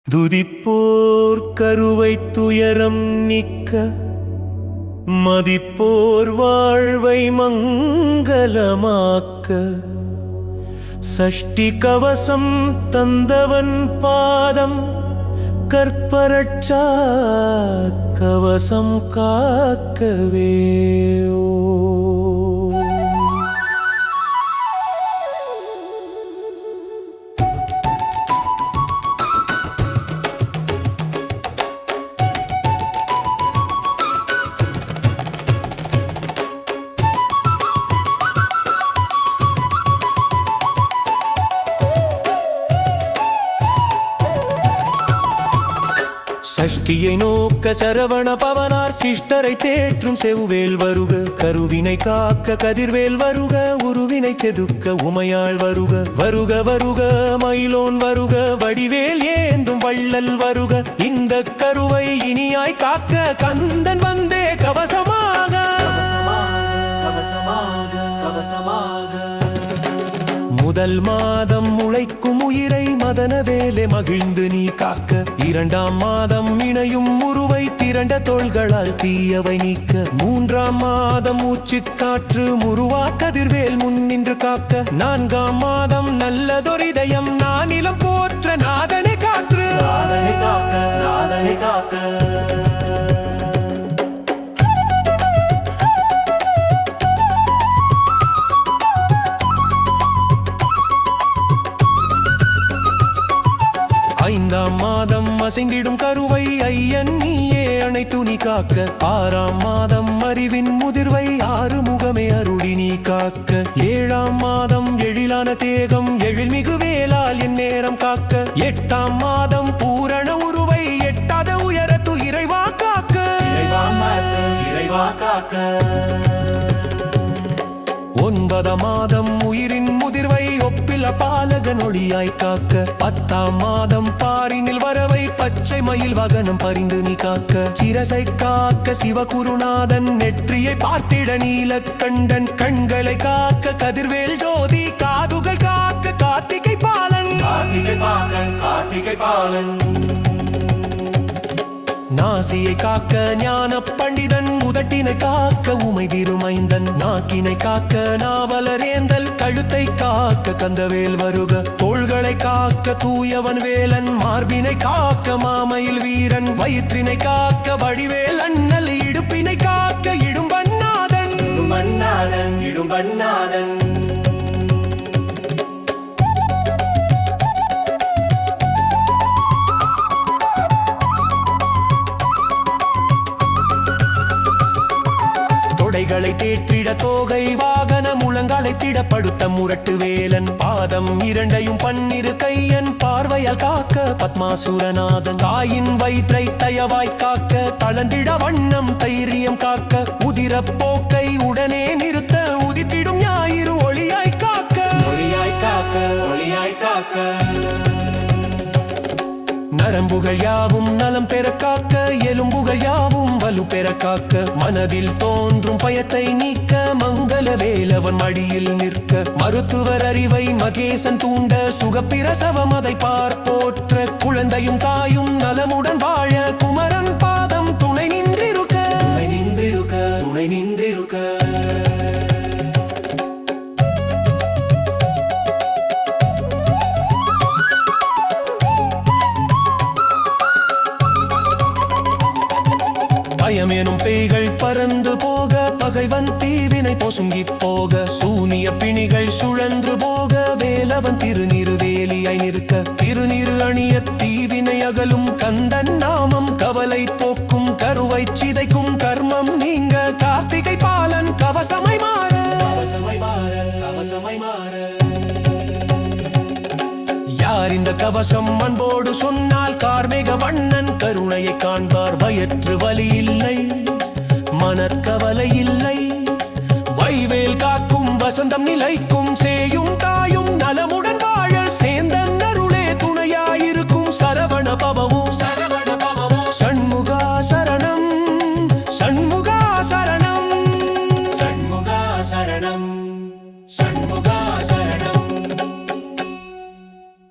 துதிப்போர் கருவை துயரம் நீக்க மதிப்போர் வாழ்வை மங்களமாக்க சஷ்டி கவசம் தந்தவன் பாதம் கற்பரட்சா கவசம் காக்கவே சஷ்டியை நோக்க சரவண பவனார் சிஷ்டரை தேற்றும் செவ்வேல் வருக கருவினை காக்க கதிர்வேல் வருக உருவினை செதுக்க உமையாள் வருக வருக வருக மயிலோன் வருக வடிவேல் ஏந்தும் வள்ளல் வருக இந்த கருவை இனியாய் காக்க கந்தன் வந்தே கவசமாக முதல் மாதம் முளைக்கும் உயிரை மதனவேலே மகிழ்ந்து நீ காக்க இரண்டாம் மாதம் இணையும் உருவை திரண்ட தோள்களால் தீயவை நீக்க மூன்றாம் மாதம் மூச்சு காற்று முருவா கதிர்வேல் முன்னின்று காக்க நான்காம் மாதம் நல்லதொரிதயம் நானிலம் போற்ற நாதனை காற்று நாதனை காக்க ஐந்தாம் மாதம் அசைந்திடும் கருவை ஐயன் நீயே அணை துணி காக்க ஆறாம் மாதம் அறிவின் முதிர்வை ஆறு முகமே அருளி நீ காக்க ஏழாம் மாதம் எழிலான தேகம் எழில்மிகு வேளால் என் நேரம் காக்க எட்டாம் மாதம் பூரண உருவை எட்டாத உயரத்து இறைவா காக்க ஒன்பதாம் மாதம் உயிரின் முதிர்வை ஒப்பில பாலகன் ஒளியாய் காக்க பத்தாம் மாதம் பாரினில் வரவை பச்சை மயில் வகனம் பறிந்து நீ காக்க சிரசை காக்க சிவகுருநாதன் நெற்றியை பார்த்திட நீலக்கண்டன் கண்களை காக்க கதிர்வேல் ஜோதி காதுகள் காக்க கார்த்திகை பாலன் நாசியை காக்க ஞான பண்டிதன் உதட்டினை காக்க உமை திருமைந்தன் நாக்கினை காக்க நாவலரேந்தல் கழுத்தை காக்க கந்தவேல் வருக தோள்களை காக்க தூயவன் வேலன் மார்பினை காக்க மாமயில் வீரன் வயிற்றினை காக்க வடிவேல் அண்ணல் இடுப்பினை காக்க இடும்பன்னாதன் தொடைகளை தேற்றிட தோகை வாகன முழங்காலை திடப்படுத்த முரட்டு வேலன் பாதம் இரண்டையும் பன்னிரு கையன் பார்வையால் காக்க பத்மாசுரநாதன் தாயின் வயிற்றை தயவாய் காக்க தளந்திட வண்ணம் தைரியம் காக்க உதிர போக்கை உடனே நிறுத்த உதித்திடும் ஞாயிறு ஒளியாய் காக்க நரம்புகள் யாவும் நலம் பெற காக்க எலும்புகள் யாவும் வலு பெற காக்க மனதில் தோன்றும் பயத்தை நீக்க மங்கள வேலவன் மடியில் நிற்க மருத்துவர் அறிவை மகேசன் தூண்ட சுகப்பிரசவம் அதை பார்ப்போற்ற குழந்தையும் தாயும் நலமுடன் வாழ குமரன் பாதம் துணை நின்றிருக்க பயமேனும் பேய்கள் பறந்து போக பகைவன் தீவினை பொசுங்கி போக சூனிய பிணிகள் சுழன்று போக வேலவன் திருநீரு வேலியாய் நிற்க திருநீரு அணிய தீவினை அகலும் கந்தன் நாமம் கவலை போக்கும் கருவை சிதைக்கும் கர்மம் நீங்க கார்த்திகை பாலன் கவசமை மாற யார் இந்த கவசம் அன்போடு சொன்னால் கார்மேக வண்ணன் கருணையை காண்பார் வயிற்று வலி இல்லை மனக்கவலை இல்லை வைவேல் காக்கும் வசந்தம் நிலைக்கும் சேயும் தாயும் நலமுடன் வாழ சேந்தன் அருள்